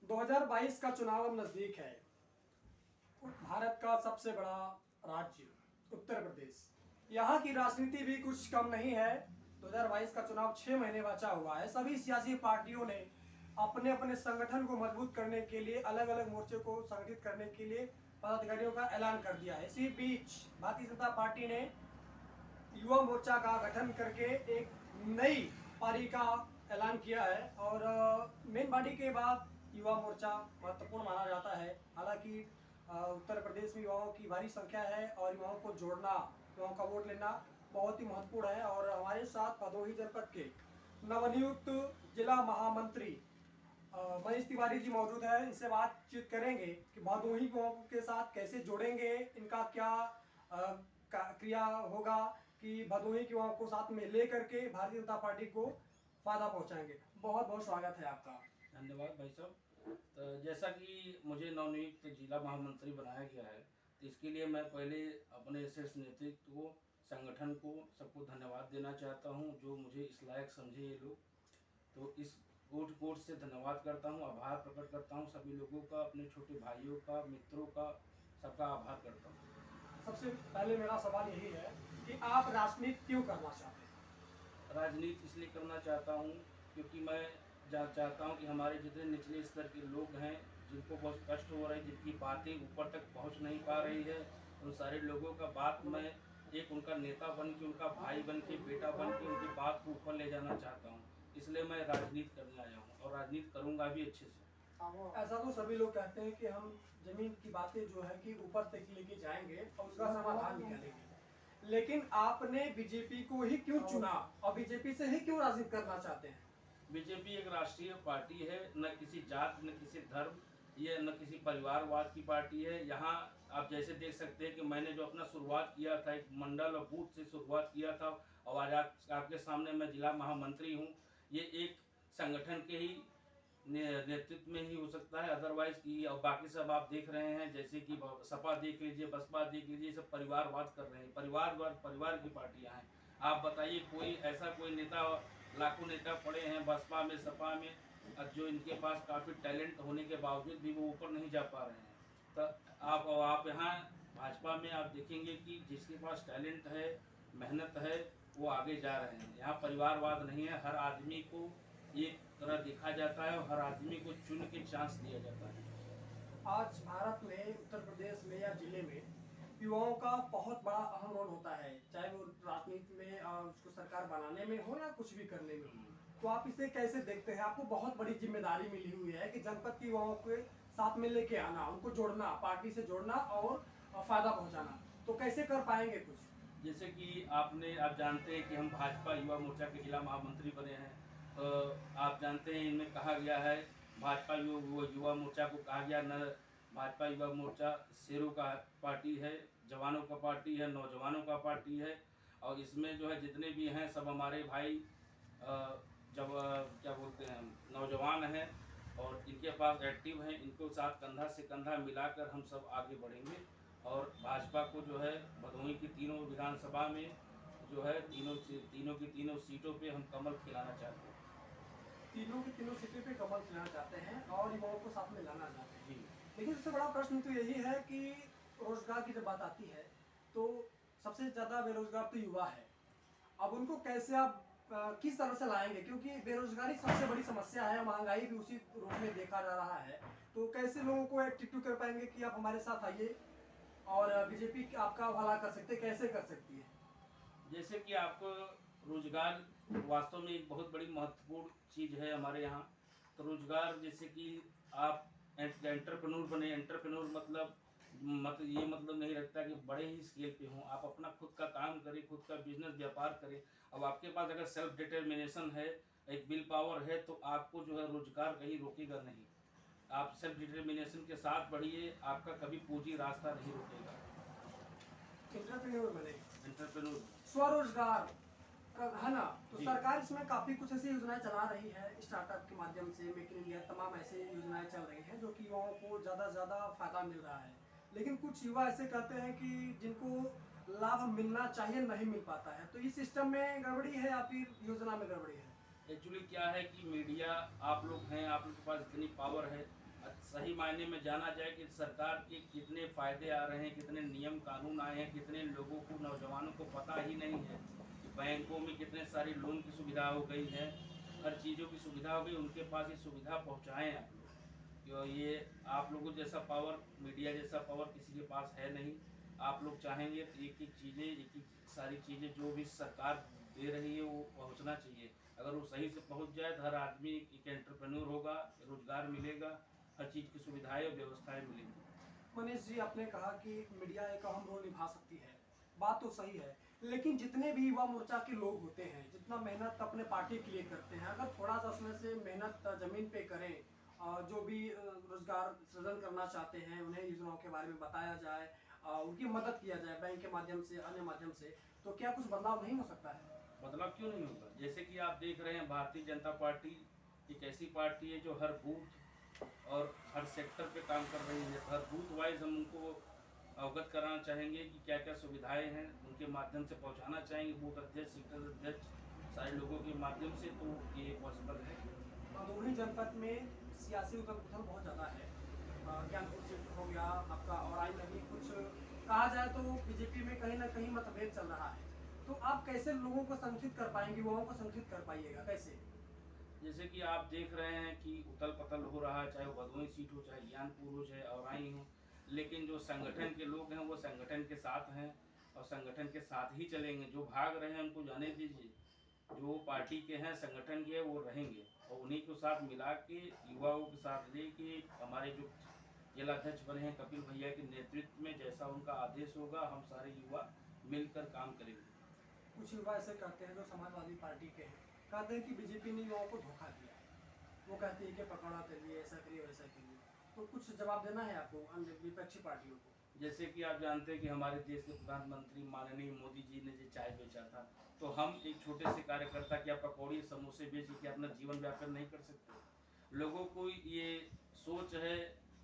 2022 का चुनाव अब नजदीक है। भारत का सबसे बड़ा राज्य उत्तर प्रदेश, यहाँ की राजनीति भी कुछ कम नहीं है। 2022 का चुनाव 6 महीने बचा हुआ है। सभी सियासी पार्टियों ने अपने अपने संगठन को मजबूत करने के लिए, अलग अलग मोर्चे को संगठित करने के लिए पदाधिकारियों का ऐलान कर दिया है। इसी बीच भारतीय जनता पार्टी ने युवा मोर्चा का गठन करके एक नई पारी का ऐलान किया है और मेन पार्टी के बाद युवा मोर्चा महत्वपूर्ण माना जाता है। हालांकि उत्तर प्रदेश में युवाओं की भारी संख्या है और युवाओं को जोड़ना, युवाओं का वोट लेना बहुत ही महत्वपूर्ण है। और हमारे साथ भदोही जनपद के नवनियुक्त जिला महामंत्री मनीष तिवारी जी मौजूद है। इनसे बातचीत करेंगे कि भदोही युवाओं के साथ कैसे जोड़ेंगे, इनका क्या क्रिया होगा कि भदोही के युवाओं को साथ में लेकर के भारतीय जनता पार्टी को फायदा पहुंचाएंगे। बहुत बहुत स्वागत है आपका। धन्यवाद भाई साहब। तो जैसा कि मुझे नवनियुक्त जिला महामंत्री बनाया गया है, तो इसके लिए मैं पहले अपने शीर्ष नेतृत्व को, संगठन को, सबको धन्यवाद देना चाहता हूं जो मुझे इस लायक समझे ये लोग। तो इस कोट से धन्यवाद करता हूं, आभार प्रकट करता हूं सभी लोगों का, अपने छोटे भाइयों का, मित्रों का, सबका आभार करता हूँ। सबसे पहले मेरा सवाल यही है कि आप राजनीति क्यों करना चाहते हैं? राजनीति इसलिए करना चाहता हूँ क्योंकि मैं चाहता हूँ कि हमारे जितने निचले स्तर के लोग हैं, जिनको बहुत कष्ट हो रहा है, जिनकी बातें ऊपर तक पहुँच नहीं पा रही है, उन सारे लोगों का बात मैं एक उनका नेता बन के, उनका भाई बन के, बेटा बन के उनकी बात को ऊपर ले जाना चाहता हूँ। इसलिए मैं राजनीति करने आया हूँ और राजनीति करूँगा भी अच्छे से। ऐसा तो सभी लोग कहते हैं कि हम जमीन की बातें जो है कि ऊपर तक लेके जाएंगे और उसका समाधान निकालेंगे, लेकिन आपने बीजेपी को ही क्यों चुना और बीजेपी से ही क्यों राजनीति करना चाहते हैं? बीजेपी एक राष्ट्रीय पार्टी है, न किसी जात, न किसी धर्म, ये न किसी परिवारवाद की पार्टी है। यहाँ आप जैसे देख सकते हैं कि मैंने जो अपना शुरुआत किया था, एक मंडल और बूथ से शुरुआत किया था, और आज आपके सामने मैं जिला महामंत्री हूँ। ये एक संगठन के ही नेतृत्व में ही हो सकता है, अदरवाइज की। और बाकी सब आप देख रहे हैं, जैसे कि सपा देख लीजिए, बसपा देख लीजिए, सब परिवारवाद कर रहे हैं, परिवार की पार्टियां हैं। आप बताइए, कोई ऐसा कोई नेता, लाखों नेता पड़े हैं बसपा में, सपा में, जो इनके पास काफ़ी टैलेंट होने के बावजूद भी वो ऊपर नहीं जा पा रहे हैं। तो आप यहाँ भाजपा में आप देखेंगे कि जिसके पास टैलेंट है, मेहनत है, वो आगे जा रहे हैं। यहाँ परिवारवाद नहीं है, हर आदमी को एक तरह देखा जाता है और हर आदमी को चुन के चांस दिया जाता है। आज भारत में, उत्तर प्रदेश में या जिले में युवाओं का बहुत बड़ा अहम रोल होता है, चाहे वो राजनीति में उसको सरकार बनाने में हो या कुछ भी करने में हो। तो आप इसे कैसे देखते हैं? आपको बहुत बड़ी जिम्मेदारी मिली हुई है कि जनपद के युवाओं के साथ में लेके आना, उनको जोड़ना, पार्टी से जोड़ना और फायदा पहुंचाना। तो कैसे कर पाएंगे कुछ? जैसे कि आप जानते हैं कि हम भाजपा युवा मोर्चा के जिला महामंत्री बने हैं। तो आप जानते हैं, इनमें कहा गया है, भाजपा युवा मोर्चा को कहा गया, न भाजपा युवा मोर्चा शेरों का पार्टी है, जवानों का पार्टी है, नौजवानों का पार्टी है। और इसमें जो है जितने भी हैं सब हमारे भाई, जब क्या बोलते हैं, नौजवान हैं और इनके पास एक्टिव हैं। इनको साथ कंधा से कंधा मिलाकर हम सब आगे बढ़ेंगे और भाजपा को जो है भदोही की तीनों विधानसभा में जो है तीनों की तीनों सीटों पे हम कमल खिलाना चाहते हैं। तीनों की तीनों सीटों पे कमल खिलाना चाहते हैं और युवाओं को साथ में लाना चाहते हैं। जी। लेकिन सबसे बड़ा प्रश्न तो यही है कि रोजगार की जब बात आती है तो सबसे ज्यादा बेरोजगार तो युवा है। अब उनको कैसे आप किस तरह से लाएंगे, क्योंकि बेरोजगारी सबसे बड़ी समस्या है, महंगाई भी उसी रूप में देखा जा रहा है। तो कैसे लोगों को एक्टिव कर पाएंगे कि आप हमारे साथ आइए और बीजेपी आपका भला कर सकते, कैसे कर सकती है? जैसे कि आपको रोजगार वास्तव में एक बहुत बड़ी महत्वपूर्ण चीज़ है हमारे यहाँ। तो रोजगार, जैसे कि आप एंटरप्रेन्योर बने। एंटरप्रेन्योर मतलब ये मतलब नहीं रखता कि बड़े ही स्केल पे हों। आप अपना खुद का काम करें, खुद का बिजनेस व्यापार करें। अब आपके पास अगर सेल्फ डिटर्मिनेशन है, एक विल पावर है, तो आपको जो है रोजगार कहीं रोकेगा नहीं। आप सेल्फ डिटर्मिनेशन के साथ बढ़िए, आपका कभी पूंजी रास्ता नहीं रोकेगा। एंटरप्रेन्योर बने, एंटरप्रेन्योर, स्वरोजगार है ना? तो जी। सरकार इसमें काफी कुछ ऐसी योजनाएं चला रही है, स्टार्टअप के माध्यम से, मेक इन इंडिया, तमाम ऐसे योजनाएं चल रही हैं जो कि युवाओं को ज्यादा से ज्यादा फायदा मिल रहा है। लेकिन कुछ युवा ऐसे कहते हैं कि जिनको लाभ मिलना चाहिए नहीं मिल पाता है। तो इस सिस्टम में गड़बड़ी है या फिर योजना में गड़बड़ी है? एक्चुअली क्या है कि मीडिया, आप लोग हैं, आप लोग के पास इतनी पावर है, सही मायने में जाना जाए कि सरकार के कितने फ़ायदे आ रहे हैं, कितने नियम कानून आए हैं, कितने लोगों को, नौजवानों को पता ही नहीं है कि बैंकों में कितने सारी लोन की सुविधा हो गई है, हर चीज़ों की सुविधा हो गई, उनके पास ये सुविधा पहुँचाएँ आप लोग। क्यों ये आप लोगों जैसा पावर, मीडिया जैसा पावर किसी के पास है नहीं। आप लोग चाहेंगे तो एक-एक चीज़ें, एक-एक सारी चीज़ें जो भी सरकार दे रही है वो पहुँचना चाहिए। अगर वो सही से पहुँच जाए तो हर आदमी एक एंटरप्रेन्योर होगा, रोज़गार मिलेगा, हर चीज़ की सुविधाएँ और व्यवस्थाएँ मिलेंगी। मनीष जी, आपने कहा कि मीडिया एक अहम रोल निभा सकती है, बात तो सही है, लेकिन जितने भी युवा मोर्चा के लोग होते हैं, जितना मेहनत अपने पार्टी के लिए करते हैं, अगर थोड़ा सा उसमें से मेहनत जमीन पे करें, जो भी रोजगार सृजन करना चाहते हैं उन्हें योजनाओं के बारे में बताया जाए, उनकी मदद किया जाए बैंक के माध्यम से, अन्य माध्यम से, तो क्या कुछ बदलाव नहीं हो सकता है? बदलाव क्यों नहीं होगा? जैसे कि आप देख रहे हैं भारतीय जनता पार्टी एक ऐसी पार्टी है जो हर बूथ और हर सेक्टर पे काम कर रही है। हर बूथ वाइज हम उनको अवगत कराना चाहेंगे कि क्या-क्या सुविधाएँ हैं, उनके माध्यम से पहुँचाना चाहेंगे बूथ अध्यक्ष, सेक्टर अध्यक्ष, सारे लोगों के माध्यम से, तो ये पॉसिबल है। भदोही जनपद में सियासी उथल पुथल बहुत ज़्यादा है। ज्ञानपुर सीट हो गया आपका, और आई में भी कुछ कहा जाए तो बीजेपी में कहीं ना कहीं मतभेद चल रहा है। तो आप कैसे लोगों को संगठित कर पाएंगे, युवाओं को संगठित कर पाइएगा कैसे? जैसे कि आप देख रहे हैं कि उथल-पुथल हो रहा है, चाहे वो भदोही सीट हो, चाहे ज्ञानपुर हो, चाहे औराई हो, लेकिन जो संगठन के लोग हैं वो संगठन के साथ हैं और संगठन के साथ ही चलेंगे। जो भाग रहे हैं उनको जाने दीजिए, जो पार्टी के हैं, संगठन के हैं, वो रहेंगे और उन्हीं को साथ मिला के, युवाओं के साथ लेके, हमारे जो जिला अध्यक्ष बने हैं कपिल भैया के नेतृत्व में, जैसा उनका आदेश होगा हम सारे युवा मिलकर काम करेंगे। कुछ युवा ऐसे कहते हैं जो समाजवादी पार्टी के हैं, कहते हैं कि बीजेपी ने युवाओं को धोखा दिया है। वो कहती है कि पकौड़ा करिए, ऐसा करिए, वैसा करिए। तो कुछ जवाब देना है आपको अन्य विपक्षी पार्टियों को? जैसे कि आप जानते हैं कि हमारे देश के प्रधानमंत्री माननीय मोदी जी ने जो चाय बेचा था, तो हम एक छोटे से कार्यकर्ता क्या पकौड़ी समोसे बेच के अपना जीवन व्यापन नहीं कर सकते? लोगों को ये सोच है,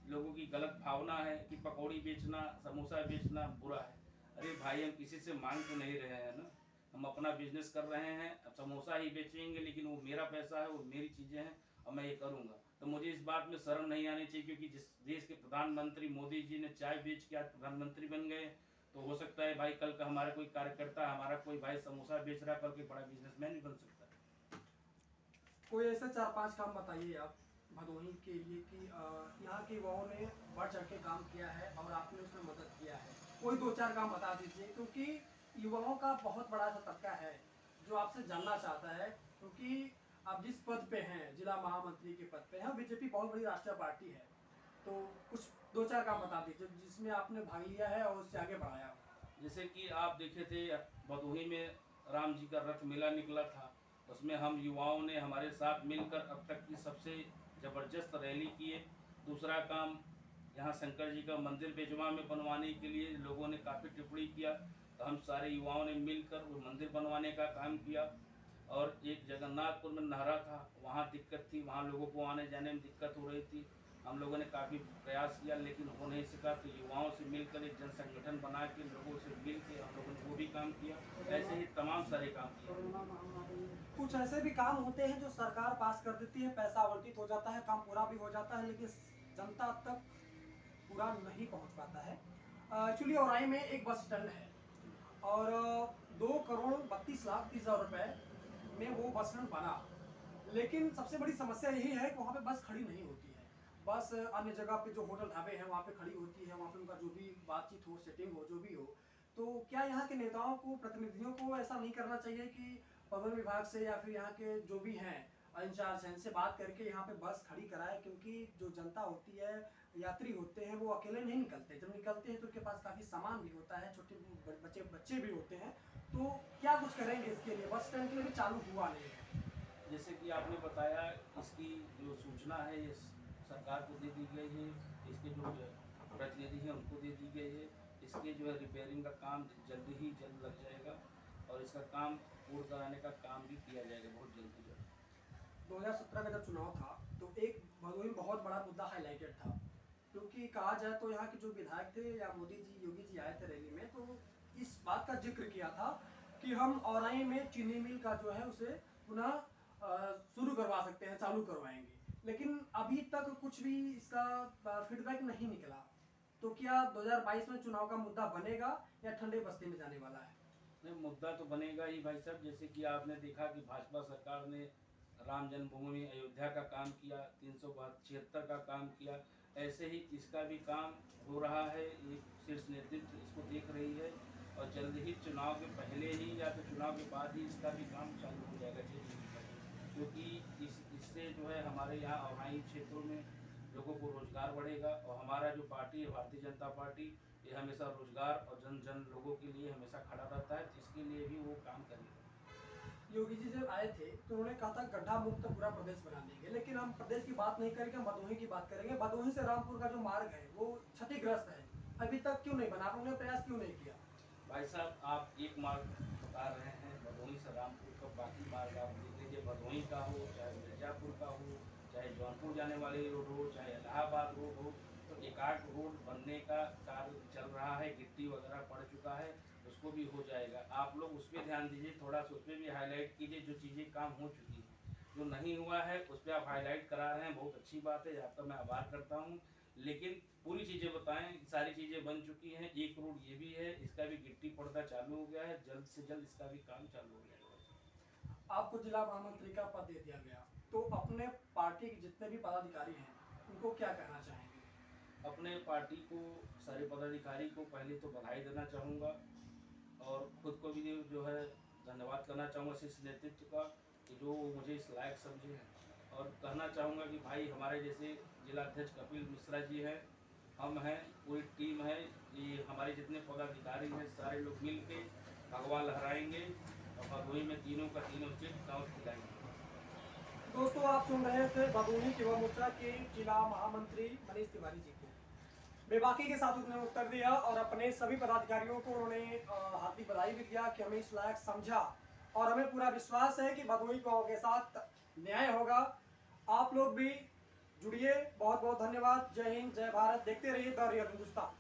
लोगों की गलत भावना है कि पकौड़ी बेचना, समोसा बेचना बुरा है। अरे भाई, हम किसी से मांग तो नहीं रहे हैं ना, हम अपना बिजनेस कर रहे हैं। अब समोसा ही बेचेंगे, लेकिन वो मेरा पैसा है, वो मेरी चीज़ें हैं और मैं ये करूँगा। तो मुझे इस बात में शर्म नहीं आनी चाहिए, क्योंकि जिस देश के प्रधानमंत्री मोदी जी ने चाय बेच के आज प्रधानमंत्री बन गए, तो हो सकता है भाई कल का हमारा कोई कार्यकर्ता, हमारा कोई भाई समोसा बेच रहा, कल के बड़ा बिजनेसमैन भी बन सकता है। कोई ऐसे 4-5 काम बताइए आप भदोही के लिए कि यहाँ के युवाओं ने बढ़ चढ़ के काम किया है और आपने उसमें मदद किया है। कोई 2-4 काम बता दीजिए, क्योंकि युवाओं का बहुत बड़ा सा तबका है जो आपसे जानना चाहता है, क्योंकि आप जिस पद पे हैं, जिला महामंत्री के पद पे हैं, बीजेपी बहुत बड़ी राष्ट्रीय पार्टी है। तो कुछ 2-4 काम बता दीजिए जिसमें आपने भाग लिया है और उससे आगे बढ़ाया हो। जैसे कि आप देखे थे भदोही में राम जी का रथ मेला निकला था, उसमें हम युवाओं ने हमारे साथ मिलकर अब तक की सबसे ज़बरदस्त रैली किए। दूसरा काम, यहाँ शंकर जी का मंदिर बेजवा में बनवाने के लिए लोगों ने काफ़ी टिप्पणी किया, तो हम सारे युवाओं ने मिलकर वो मंदिर बनवाने का काम किया। और एक जगन्नाथपुर में नहरा था, वहाँ दिक्कत थी, वहाँ लोगों को आने जाने में दिक्कत हो रही थी। हम लोगों ने काफ़ी प्रयास किया लेकिन हो नहीं सका, तो युवाओं से मिलकर एक जन संगठन बना के, लोगों से मिल के हम लोगों ने वो भी काम किया। ऐसे ही तमाम सारे काम किए। कुछ ऐसे भी काम होते हैं जो सरकार पास कर देती है, पैसा आवंटित हो जाता है, काम पूरा भी हो जाता है, लेकिन जनता तक पूरा नहीं पहुंच पाता है। एक्चुअली औराई में एक बस स्टैंड है और 2,32,30,00,000 रुपए में वो बस स्टैंड बना, लेकिन सबसे बड़ी समस्या यही है कि वहाँ पे बस खड़ी नहीं होती है। बस अन्य जगह पे जो होटल ढाबे हैं वहाँ पे खड़ी होती है, वहाँ पे उनका जो भी बातचीत हो, सेटिंग हो, जो भी हो। तो क्या यहाँ के नेताओं को, प्रतिनिधियों को ऐसा नहीं करना चाहिए कि परिवहन विभाग से या फिर यहाँ के जो भी हैं इंचार्ज हैं, इनसे बात करके यहाँ पे बस खड़ी कराए? क्योंकि जो जनता होती है, यात्री होते हैं, वो अकेले नहीं निकलते। जब निकलते हैं तो उनके पास काफ़ी सामान भी होता है, छोटे बच्चे भी होते हैं। तो क्या कुछ करेंगे इसके लिए? बस स्टैंड के लिए भी चालू हुआ नहीं है। जैसे कि आपने बताया, इसकी जो सूचना है ये सरकार को दे दी गई है, इसके जो प्रतिनिधि हैं उनको दे दी गई है। इसके जो है रिपेयरिंग का काम जल्द ही जल्द लग जाएगा और इसका काम पूर्ण कराने का काम भी किया जाएगा बहुत जल्द ही जल्द। 2017 का जब चुनाव था तो एक भदोही में बहुत बड़ा मुद्दा हाईलाइटेड था, क्योंकि कहा जाए तो यहाँ के जो विधायक थे या मोदी जी, योगी जी आए थे रैली में, तो इस बात का जिक्र किया था कि हम औराई में चीनी मिल का जो है उसे पुनः शुरू करवा सकते हैं, चालू करवाएंगे। लेकिन अभी तक कुछ भी इसका फीडबैक नहीं निकला। तो क्या 2022 में चुनाव का मुद्दा बनेगा या ठंडे बस्ते में जाने वाला है? नहीं, मुद्दा तो बनेगा ही भाई साहब। जैसे कि आपने देखा कि भाजपा सरकार ने राम जन्मभूमि अयोध्या का काम किया, 376 का काम किया, ऐसे ही इसका भी काम हो रहा है। ये शीर्ष नेतृत्व इसको देख रही है और जल्द ही चुनाव के पहले ही या तो चुनाव के बाद ही इसका भी काम चालू हो जाएगा क्योंकि इससे जो है हमारे यहाँ अवधाई क्षेत्रों में लोगों को रोजगार बढ़ेगा और हमारा जो पार्टी है भारतीय जनता पार्टी, ये हमेशा रोजगार और जन लोगों के लिए हमेशा खड़ा रहता है, इसके लिए भी वो काम करेगा। योगी जी जब आए थे तो उन्होंने कहा था गड्ढा मुक्त पूरा प्रदेश बना देंगे, लेकिन हम प्रदेश की बात नहीं करेंगे, हम भदोही की बात करेंगे। भदोही से रामपुर का जो मार्ग है वो क्षतिग्रस्त है, अभी तक क्यों नहीं बना? उन्होंने प्रयास क्यों नहीं किया? भाई साहब, आप एक मार्ग बता रहे हैं भदोही से रामपुर का, बाकी मार्ग आप देख लीजिए, भदोही का हो चाहे मिर्जापुर का हो, चाहे जौनपुर जाने वाली रोड हो, चाहे इलाहाबाद रोड हो, तो एकाध रोड बनने का कार्य चल रहा है, गिट्टी वगैरह पड़ चुका है, उसको भी हो जाएगा। आप लोग उस पर ध्यान दीजिए, थोड़ा सा उस पर भी हाईलाइट कीजिए, जो चीज़ें काम हो चुकी हैं। जो नहीं हुआ है उस पर आप हाईलाइट करा रहे हैं, बहुत अच्छी बात है, आपका मैं आभार करता हूँ। लेकिन पूरी चीज़ें बताएं, सारी चीज़ें बन चुकी हैं। एक रोड ये भी है, इसका भी गिट्टी पड़ना चालू हो गया है, जल्द से जल्द इसका भी काम चालू हो जाएगा। आपको जिला महामंत्री का पद दे दिया गया, तो अपने पार्टी के जितने भी पदाधिकारी हैं उनको क्या कहना चाहेंगे? अपने पार्टी को, सारे पदाधिकारी को पहले तो बधाई देना चाहूँगा और खुद को भी जो है धन्यवाद करना चाहूँगा शीर्ष नेतृत्व का कि जो मुझे इस लायक समझे हैं। और कहना चाहूँगा कि भाई हमारे जैसे जिला अध्यक्ष कपिल मिश्रा जी हैं, हम हैं, पूरी टीम है, ये हमारे जितने पदाधिकारी हैं सारे लोग मिल के भगवा लहराएंगे और भदोही में तीनों का तीनों सीट दांव खिलाएंगे। दोस्तों, आप सुन रहे थे भदोही युवा मोर्चा के जिला महामंत्री मनीष तिवारी जी को। बेबाकी के साथ उन्होंने उत्तर दिया और अपने सभी पदाधिकारियों को उन्होंने हार्दिक बधाई भी दिया कि हमें इस लायक समझा और हमें पूरा विश्वास है कि भदोही के साथ न्याय होगा। आप लोग भी जुड़िए। बहुत बहुत धन्यवाद। जय हिंद, जय भारत। देखते रहिए द रियल हिंदुस्तान।